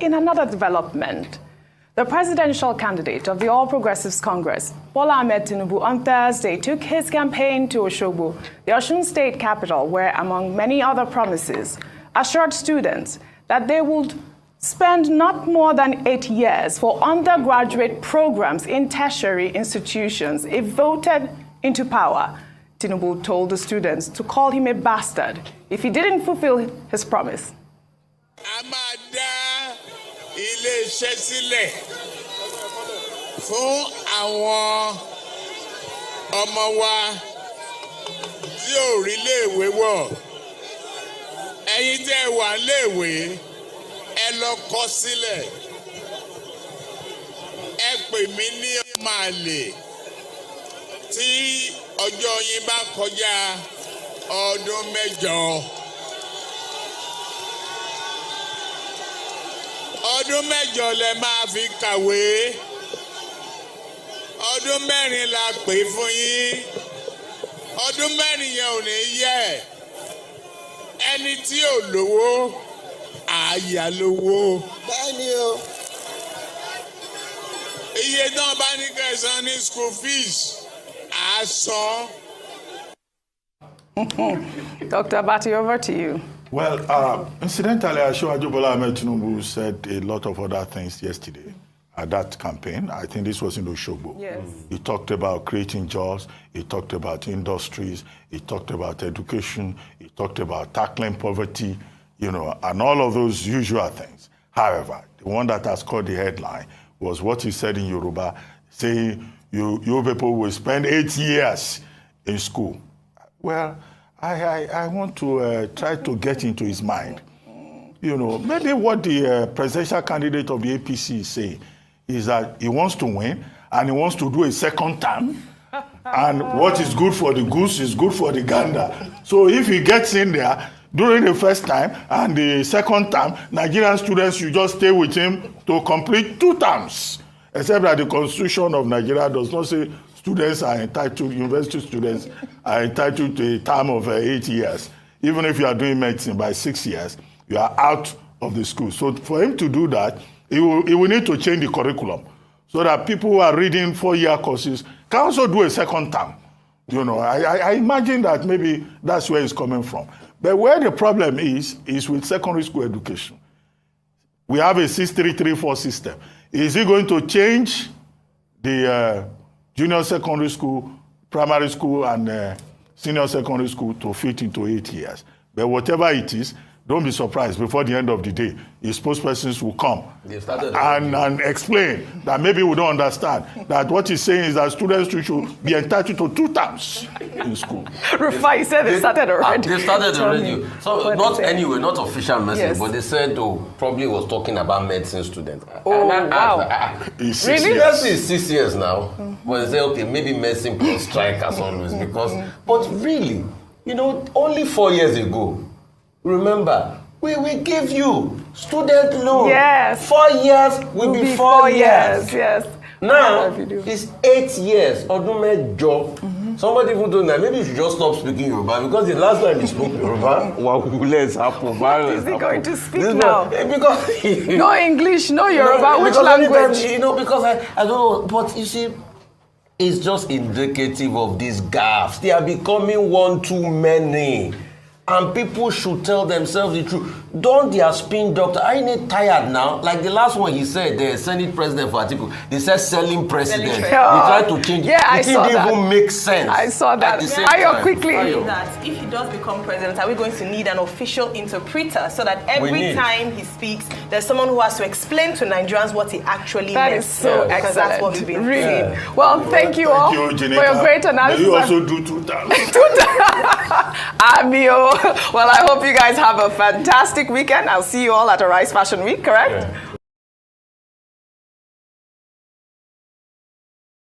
in another development, the presidential candidate of the All Progressives Congress, Bola Ahmed Tinubu, on Thursday took his campaign to Osogbo, the Osun State capital, where, among many other promises, assured students that they would spend not more than 8 years for undergraduate programs in tertiary institutions if voted into power. Tinubu told the students to call him a bastard if he didn't fulfill his promise. Ilé-iṣẹ́ sílẹ̀ fún àwọn ọmọ wa tí ò rí léèwé wọ̀. Ẹ̀yin tẹ́ ẹ wà léèwé, ẹ lọ kọ sílẹ̀. Ẹ pè mí ní ọmọ àlè tí ọjọ́ yín bá kọjá ọdún 8. Ọdún 8 lẹ máa fi kàwé. Ọdún 4 la pè fún yín. Ọdún 4 yẹn ò ní yẹ. Ẹni tí ò lówó, àyà lówó. Bẹ́ẹ̀ni o. Iye náà bá ní kẹsàn-án ní school fees, à san. Dr. Abati, over to you. Well, incidentally, Asiwaju Bola Ahmed Tinubu said a lot of other things yesterday at that campaign. I think this was in Osogbo. Yes. He talked about creating jobs. He talked about industries. He talked about education. He talked about tackling poverty, and all of those usual things. However, the one that has caught the headline was what he said in Yoruba, saying, you people will spend 8 years in school. Well, I want to try to get into his mind. Maybe what the presidential candidate of the APC is saying is that he wants to win and he wants to do a second term. And what is good for the goose is good for the gander. So if he gets in there during the first time and the second term, Nigerian students should just stay with him to complete 2 terms. Except that the Constitution of Nigeria does not say students are entitled, university students are entitled to a term of 8 years. Even if you are doing medicine by 6 years, you are out of the school. So for him to do that, he will need to change the curriculum so that people who are reading 4-year courses can also do a second term. I imagine that maybe that's where it's coming from. But where the problem is with secondary school education. We have a 6334 system. Is he going to change the junior secondary school, primary school, and senior secondary school to fit into 8 years? But whatever it is, don't be surprised. Before the end of the day, his spokespersons will come and explain that maybe we don't understand. That what he's saying is that students should be entitled to 2 terms in school. Rufai said they started already. They started already. So not official message, yes. But they said probably was talking about medicine students. Oh, wow. Really? Yes, it's 6 years now. But they say, okay, maybe medicine plus strike as always. But really, only 4 years ago, remember, we will give you student loan. Yes. 4 years will be 4 years. Yes. Now, it's 8 years. Odumejo. Somebody even told me, maybe you should just stop speaking Yoruba because the last time you spoke Yoruba, is he going to speak now? Because no English, no Yoruba, which language? Because I don't know, but you see, it's just indicative of these gaffes. They are becoming one too many. And people should tell themselves the truth. Don't their spin doctor, are you tired now? Like the last one he said, the Senate president for Atiku, they said selling president. He tried to change it. Yeah, I saw that. It didn't even make sense. I saw that. Ayo, quickly. That if he does become president, are we going to need an official interpreter so that every time he speaks, there's someone who has to explain to Nigerians what he actually meant? That is so excellent. That's what we've been really. Well, thank you all for your great analysis. You also do 2 terms. 2 terms. Amio. Well, I hope you guys have a fantastic weekend. I'll see you all at Arise Fashion Week, correct? Yeah.